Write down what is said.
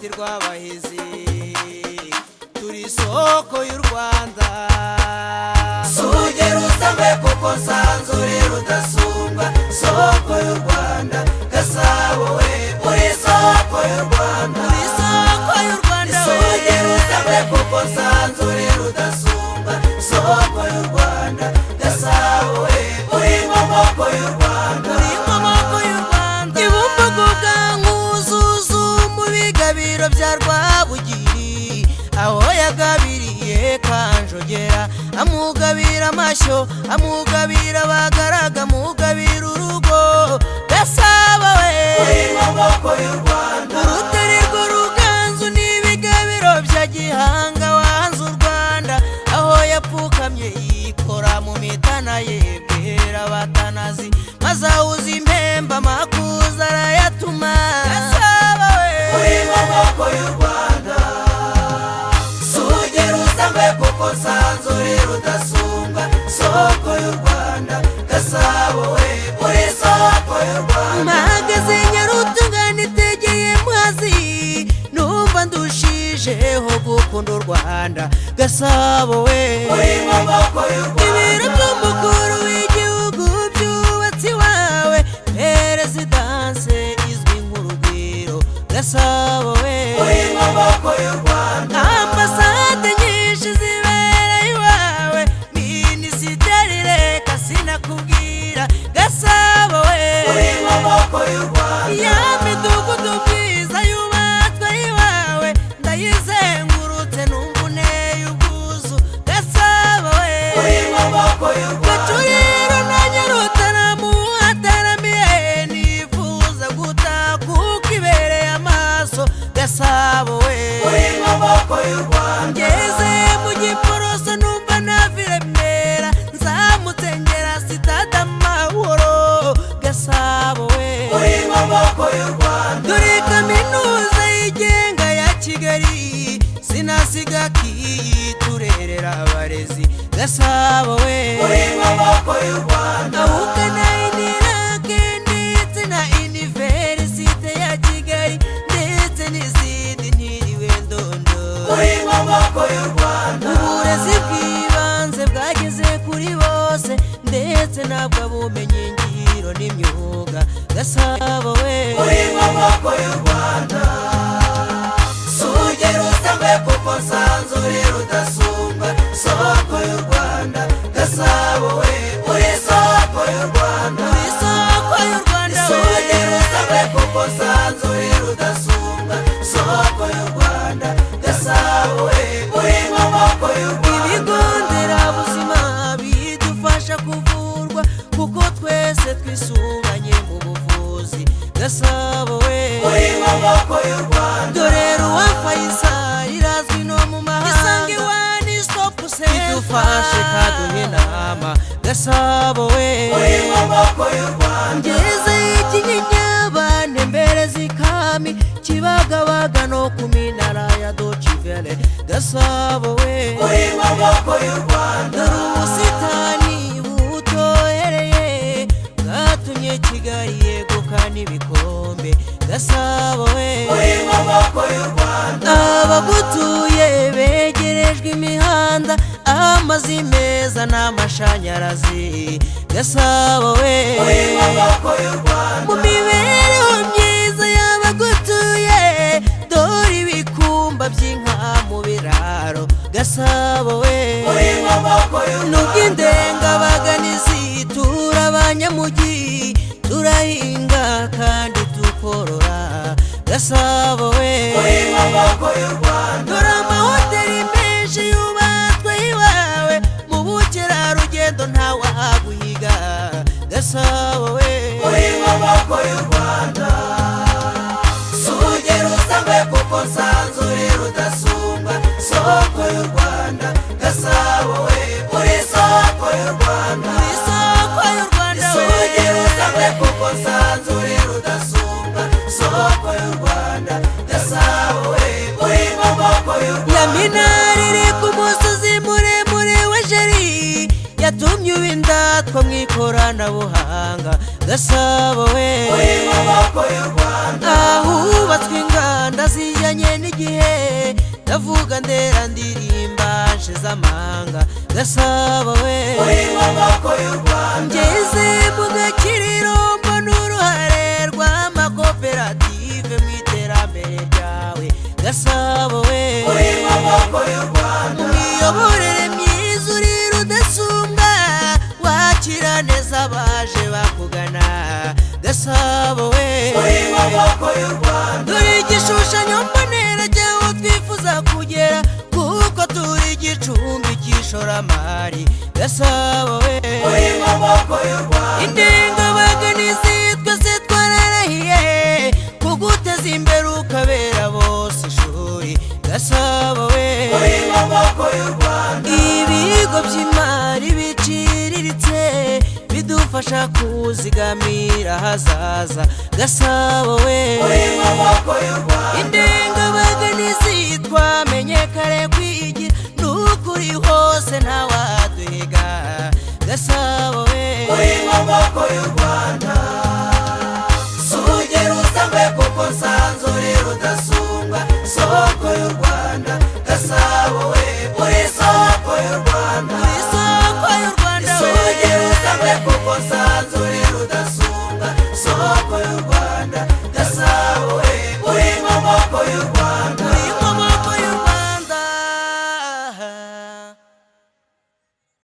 ruti rw'abahizi turi soko y'u Rwanda sugera usambe kuko sanzure rudasumbwa soko y'u Rwanda Gasabo we uri soko y'u Rwanda uri soko y'u Rwanda sugera usambe kuko sanzure rudasumbwa soko y'u Rwanda Gasabo we uri maboko y'u Rwanda uri maboko y'u Rwanda ibumbugu bwankuzuzu mu bigabiro bya Rwabugiri aho yagabiriye Kanjogera amugabira amashyo amugabira bagaraga amugabira urugo Gasabo we uri maboko y'u Rwanda urutare rwo ruganzu n'ibigabiro bya Gihanga wanze u Rwanda aho yapfukamye yikora mu mitana yebwera batanazi mazawuza impemba makuza arayatuma Gasabo we uri maboko y'u Rwanda sugera usambe kuko sanzure rudasumbwa soko y'u Rwanda Gasabo we uri soko y'u Rwanda mpagaze Nyarutungana itegeye Muhazi numva ndushijeho gukunda u Rwanda Gasabo we uri maboko y'u Rwanda ibiro by'umukuru w'igihugu byubatse iwawe perezidanse izwi nk'urugwiro Gasabo we uri maboko y'u Rwanda ambasade nyinshi zibera iwawe minisiteri reka sinakubwira Gasabo we uri maboko y'u Rwanda ya midugudu myiza yubatswe iwawe ndayizengurutse numva uneye ubwuzu Gasabo we uri maboko y'u Rwanda Gacuriro na Nyarutaramu hataramiye nifuza gutaha kuko ibereye amaso Gasabo we uri maboko y'u Rwanda ngeze mu Giporoso numva naviremera nzamutse ngera sitade Amahoro Gasabo we uri maboko y'u Rwanda dore kaminuza yigenga ya Kigali sinasiga kiyi turerera abarezi Gasabo we uri maboko y'u Rwanda ahukana inirake ndetse na Universite ya Kigali ndetse n'izindi ntiriwe ndondo uri maboko y'u Rwanda uburezi bw'ibanze bwageze kuri bose ndetse nabwo bumenyi ngiro n'imyuga Gasabo we uri maboko y'u Rwanda sugera usambe kuko sanzure rudasumbwa soko y'u Rwanda Gasabo we uri soko y'u Rwanda uri soko y'u Rwanda sugera usambe kuko sanzure rudasumbwa soko y'u Rwanda Gasabo we uri maboko y'u Rwanda ibigo nderabuzima bidufasha kuvurwa kuko twese twisunganye mu buvuzi Gasabo we uri maboko y'u Rwanda dore ruwa Faisal irazwi no mu mahanga Isange One Stop Center idufashe kaduha inama Gasabo we uri maboko y'u Rwanda ngeze Kinyinya bantembereza ikami Kibagabaga no ku minara ya Docivele Gasabo we uri maboko y'u Rwanda dore ubusitani butohereye bwatumye Kigali yegukana ibikombe Gasabo we uri maboko y'u Rwanda abagutuye begerejwe imihanda amazi meza n'amashanyarazi Gasabo we uri maboko y'u Rwanda mu mibereho myiza y'abagutuye dore ibikumba by'inka mu biraro Gasabo we uri maboko y'u Rwanda n'ubw'indengabaganizi turabanyamujyi turahinga kandi tukorora Gasabo we uri maboko y'u Rwanda dore amahoteli menshi yubatswe iwawe mu bukerarugendo ntawaguhiga Gasabo we uri maboko y'u Rwanda sugera usambe kuko sanzure rudasumbwa soko y'u Rwanda Gasabo we uri soko y'u Rwanda uri soko y'u Rwanda sugera usambe kuko sanzure rudasumbwa soko y'u Rwanda Gasabo we uri maboko y'u Rwanda ya minari iri ku musozi muremure wa Jeri yatumye uba indatwa mu ikoranabuhanga Gasabo we uri maboko y'u Rwanda Rwanda. ahubatswe inganda zijyanye n'igihe, ndavuga ndera ndirimba nshize amanga. Gasabo we uri mu maboko y'u Rwanda. ngeze mu Gakiriro mbona uruhare rw'amakoperative mu iterambere ryawe. Gasabo we uri mu maboko y'u Rwanda. mu miyoborere myiza uri rudasumbwa, wakira neza abaje bakugana. Gasabo we uri mu maboko y'u Rwanda. dore igishushanyo mbonera cyaho twifuza kugera, kuko turi igicumbi cy'ishoramari. Gasabo we uri mu maboko y'u Rwanda. indengabaganizi twese twararahiye kuguteza imbere ukabera bose ishuri. Gasabo we uri mu maboko y'u Rwanda. ibigo by'imari biciriritse bidufasha kuzigamira hazaza. Gasabo we uri mu maboko y'u Rwanda. indengabaganizi twamenye kare kwigira n'ukuri hose ntawaduhiga. Gasabo we uri mu maboko y'u Rwanda. Sugera usambe kuko nsa